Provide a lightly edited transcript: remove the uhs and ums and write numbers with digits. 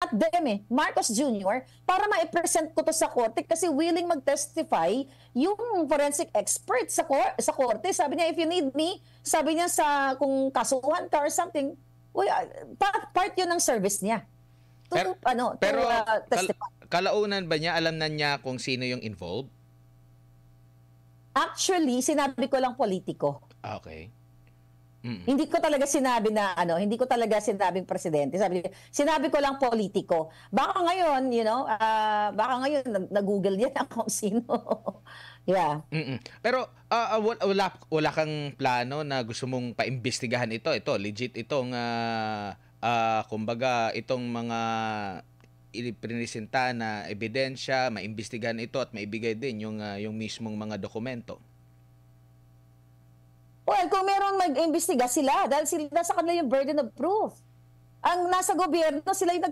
not them Marcos Jr., para ma-present ko to sa korte kasi willing mag-testify yung forensic expert sa korte. Sabi niya, if you need me, sabi niya kung kasuhan ka or something, part yun ng service niya. Pero Testify. kalaunan ba niya, alam na niya kung sino yung involved? Actually, sinabi ko lang politiko. Okay. Hindi ko talaga sinabi na hindi ko talaga sinabing presidente. Sinabi ko lang politiko. Baka ngayon, baka ngayon na-google niya na kung sino. Yeah. Pero wala kang plano na gusto mong paimbestigahan ito? Ito legit itong kumbaga itong mga ipinipresenta na ebidensya, maimbestigahan ito at maibigay din yung mismong mga dokumento. Well, kung meron mag-imbestiga sila, dahil nasa kanila yung burden of proof. Ang nasa gobyerno, sila yung